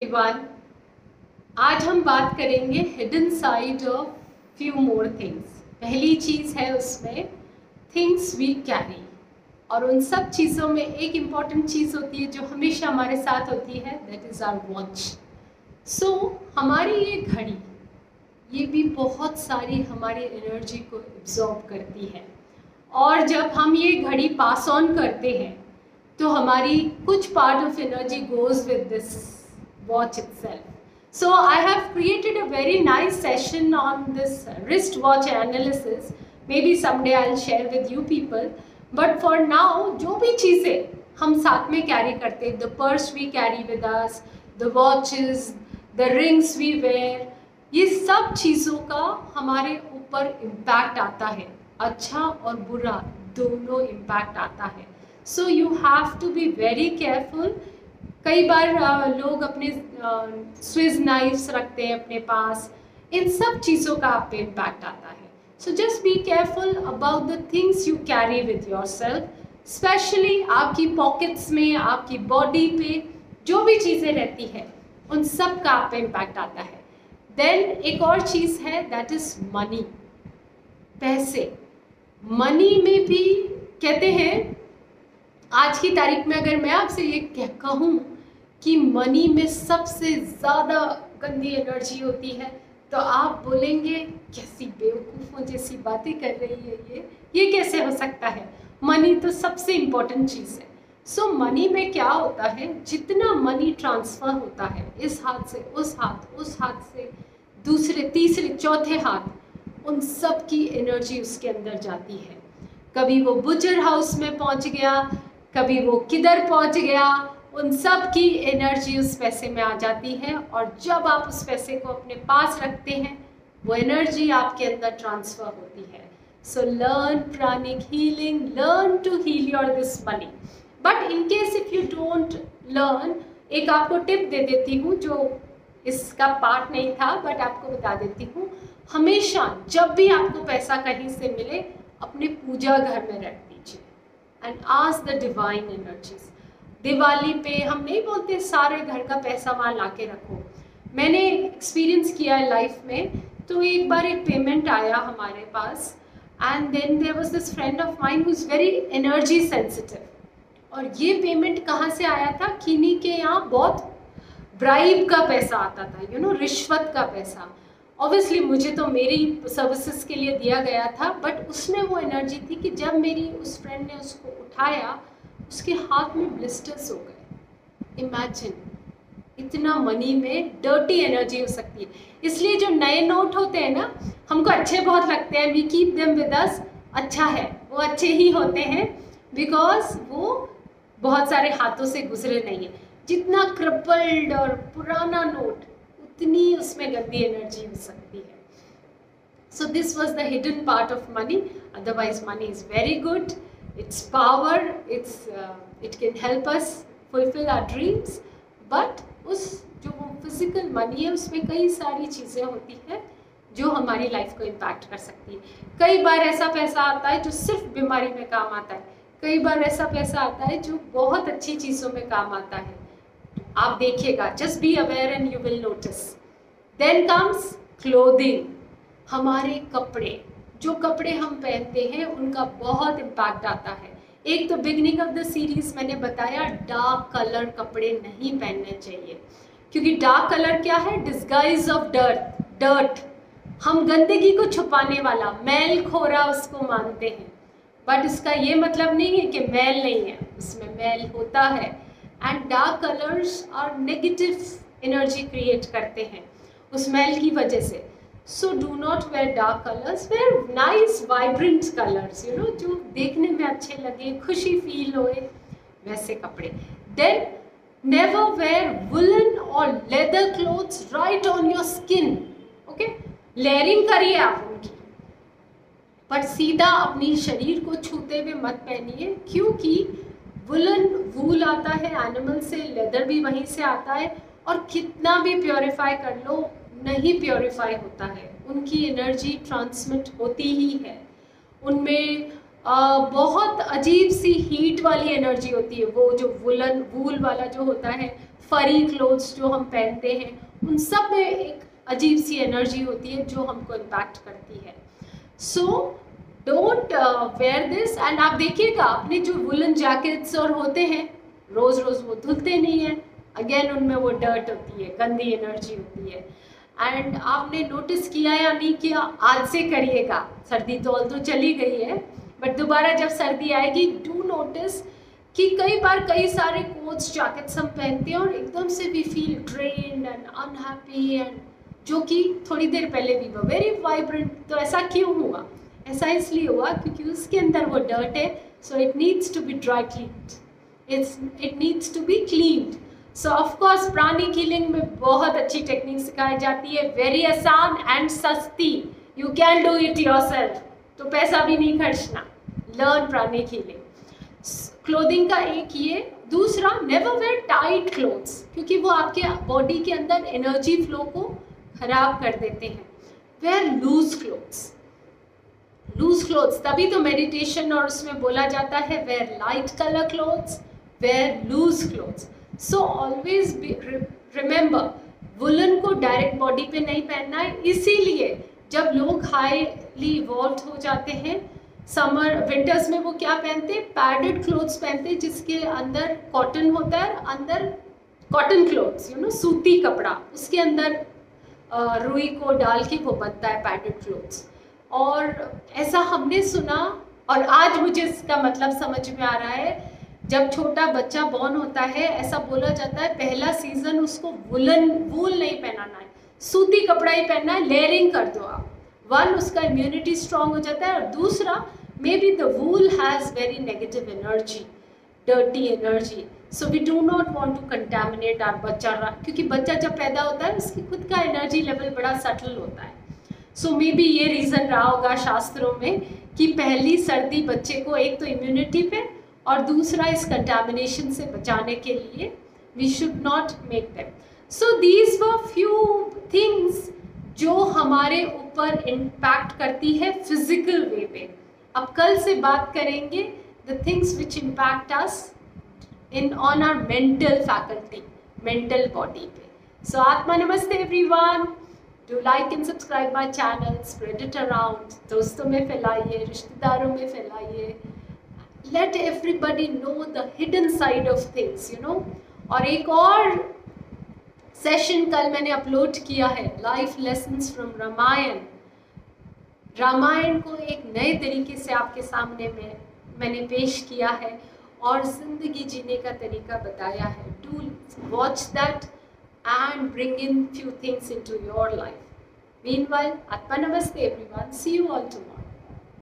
Everyone, आज हम बात करेंगे hidden side of few more things. पहली चीज़ है उसमें थिंग्स वी कैरी, और उन सब चीज़ों में एक इम्पॉर्टेंट चीज़ होती है जो हमेशा हमारे साथ होती है, दैट इज़ आवर वॉच। सो हमारी ये घड़ी, ये भी बहुत सारी हमारी एनर्जी को एब्जॉर्ब करती है, और जब हम ये घड़ी पास ऑन करते हैं तो हमारी कुछ part of energy goes with this watch itself. So I have created a very nice session on this wristwatch analysis. Maybe someday I'll share with you people. But for now, जो भी चीज़ें हम साथ में कैरी करते हैं, the purse we carry with us, the watches, the rings we wear, ये सब चीज़ों का हमारे ऊपर इम्पैक्ट आता है, अच्छा और बुरा दोनों इम्पैक्ट आता है. So you have to be very careful. कई बार लोग अपने स्विज नाइफ्स रखते हैं अपने पास, इन सब चीज़ों का आप पे इम्पैक्ट आता है. So just be careful about the things you carry with your self. Specially आपकी पॉकेट्स में, आपकी बॉडी पे जो भी चीज़ें रहती है उन सब का आप पे इम्पैक्ट आता है. देन एक और चीज़ है, दैट इज़ मनी, पैसे. मनी में भी कहते हैं, आज की तारीख में अगर मैं आपसे ये कहूँ कि मनी में सबसे ज़्यादा गंदी एनर्जी होती है, तो आप बोलेंगे कैसी बेवकूफ़ों जैसी बातें कर रही है ये कैसे हो सकता है. मनी तो सबसे इम्पोर्टेंट चीज़ है. सो मनी में क्या होता है, जितना मनी ट्रांसफ़र होता है इस हाथ से उस हाथ से दूसरे तीसरे चौथे हाथ, उन सब की एनर्जी उसके अंदर जाती है. कभी वो बुचर हाउस में पहुंच गया, कभी वो किधर पहुंच गया, उन सब की एनर्जी उस पैसे में आ जाती है. और जब आप उस पैसे को अपने पास रखते हैं, वो एनर्जी आपके अंदर ट्रांसफ़र होती है. So learn pranic healing, learn to heal your this money. But in case if you don't learn, एक आपको टिप दे देती हूँ जो इसका पार्ट नहीं था, बट आपको बता देती हूँ. हमेशा जब भी आपको पैसा कहीं से मिले, अपने पूजा घर में रख दीजिए and ask the divine energies. Diwali पे हम नहीं बोलते सारे घर का पैसा वहाँ ला के रखो. मैंने एक्सपीरियंस किया है लाइफ में. तो एक बार एक पेमेंट आया हमारे पास, and then there was this friend of mine who is very energy sensitive. और ये पेमेंट कहाँ से आया था, किन्हीं के यहाँ बहुत ब्राइब का पैसा आता था, रिश्वत का पैसा. ऑब्वियसली मुझे तो मेरी सर्विसेज के लिए दिया गया था, बट उसमें वो एनर्जी थी कि जब मेरी उस फ्रेंड ने उसको उठाया, उसके हाथ में ब्लिस्टर्स हो गए. इमेजिन, इतना मनी में डर्टी एनर्जी हो सकती है. इसलिए जो नए नोट होते हैं ना, हमको अच्छे बहुत लगते हैं, we keep them with us. अच्छा है, वो अच्छे ही होते हैं बिकॉज वो बहुत सारे हाथों से गुजरे नहीं है. जितना क्रिपल्ड और पुराना नोट, उतनी उसमें गंदी एनर्जी हो सकती है. So this was the hidden part of money. Otherwise money is very good. It's power, it can help us fulfill our dreams. But उस जो फिजिकल मनी है उसमें कई सारी चीज़ें होती हैं जो हमारी लाइफ को इम्पैक्ट कर सकती है. कई बार ऐसा पैसा आता है जो सिर्फ बीमारी में काम आता है. कई बार ऐसा पैसा आता है जो बहुत अच्छी चीज़ों में काम आता है. आप देखिएगा, just be aware and you will notice. Then comes clothing. हमारे कपड़े, जो कपड़े हम पहनते हैं उनका बहुत इम्पैक्ट आता है. एक तो बिगनिंग ऑफ द सीरीज मैंने बताया, डार्क कलर कपड़े नहीं पहनने चाहिए, क्योंकि डार्क कलर क्या है, डिस्गाइज ऑफ डर्ट. हम गंदगी को छुपाने वाला, मैल खोरा उसको मानते हैं. बट इसका ये मतलब नहीं है कि मैल नहीं है, उसमें मैल होता है. एंड डार्क कलर्स और नेगेटिव एनर्जी क्रिएट करते हैं उस मैल की वजह से. So do not wear dark colors, wear nice vibrant colors, जो देखने में अच्छे लगे, खुशी फील होए, वैसे कपड़े. Then never wear woolen or leather clothes right on your skin. Okay? Layering करिए आप उनकी, पर सीधा अपनी शरीर को छूते हुए मत पहनिए, क्योंकि वुलन वूल आता है एनिमल से, लेदर भी वहीं से आता है, और कितना भी प्योरीफाई कर लो नहीं प्योरीफाई होता है. उनकी एनर्जी ट्रांसमिट होती ही है. उनमें बहुत अजीब सी हीट वाली एनर्जी होती है. वो जो वूल वाला जो होता है, फरी क्लोथ्स जो हम पहनते हैं, उन सब में एक अजीब सी एनर्जी होती है जो हमको इम्पैक्ट करती है। So don't wear this. And आप देखिएगा अपने जो वुलन जैकेट्स और होते हैं, रोज रोज वो धुलते नहीं है, अगेन उनमें वो डर्ट होती है, गंदी एनर्जी होती है। एंड आपने नोटिस किया या नहीं किया, आज से करिएगा, सर्दी तो चली गई है, बट दोबारा जब सर्दी आएगी डू नोटिस कि कई बार कई सारे कोट्स जैकेट्स हम पहनते हैं और एकदम से we feel drained and unhappy, and जो कि थोड़ी देर पहले भी वो वेरी वाइब्रेंट। तो ऐसा क्यों हुआ? ऐसा इसलिए हुआ क्योंकि उसके अंदर वो डर्ट है, so it needs to be dry cleaned, it needs to be cleaned. So of course pranic healing में बहुत अच्छी टेक्निक सिखाई जाती है, वेरी आसान एंड सस्ती, you can do it yourself, तो पैसा भी नहीं खर्चना। Learn pranic healing. क्लोथिंग का एक ये, दूसरा नेवर वेयर टाइट क्लोथ्स, क्योंकि वो आपके बॉडी के अंदर एनर्जी फ्लो को खराब कर देते हैं। Wear loose clothes, loose clothes, तभी तो मेडिटेशन और उसमें बोला जाता है wear light colour clothes, wear loose clothes. So always remember, woollen को डायरेक्ट बॉडी पे नहीं पहनना है। इसीलिए जब लोग हाईली इवॉल्व हो जाते हैं, समर विंटर्स में वो क्या पहनते हैं, पैडेड क्लोथ्स पहनते हैं जिसके अंदर कॉटन होता है, अंदर कॉटन क्लोथ्स, यू नो, सूती कपड़ा, उसके अंदर रुई को डाल के वो बनता है पैडेड क्लोथ्स। और ऐसा हमने सुना, और आज मुझे इसका मतलब समझ में आ रहा है, जब छोटा बच्चा बॉर्न होता है ऐसा बोला जाता है पहला सीजन उसको वूल नहीं पहनाना है, सूती कपड़ा ही पहनना है, लेयरिंग कर दो आप। वन, उसका इम्यूनिटी स्ट्रांग हो जाता है, और दूसरा may be the wool has very negative energy, dirty energy, so we do not want to contaminate our बच्चा, क्योंकि बच्चा जब पैदा होता है उसकी खुद का एनर्जी लेवल बड़ा सटल होता है। सो मे बी ये रीज़न रहा होगा शास्त्रों में कि पहली सर्दी बच्चे को एक तो इम्यूनिटी पे और दूसरा इस कंटेमिनेशन से बचाने के लिए we should not make them. So these were few things जो हमारे ऊपर इम्पैक्ट करती है फिजिकल वे पे। अब कल से बात करेंगे the things which impact us in on our mental faculty, mental body पे। सो आत्मा नमस्ते everyone, do like and subscribe my channel, spread it around, दोस्तों में फैलाइए, रिश्तेदारों में फैलाइए, let everybody know the hidden side of things, you know. और एक और सेशन कल मैंने अपलोड किया है, life lessons from Ramayan. Ramayan को एक नए तरीके से आपके सामने मैंने पेश किया है और जिंदगी जीने का तरीका बताया है। Do watch that and bring in few things into your life. Meanwhile, Atma Namaste everyone. See you all tomorrow.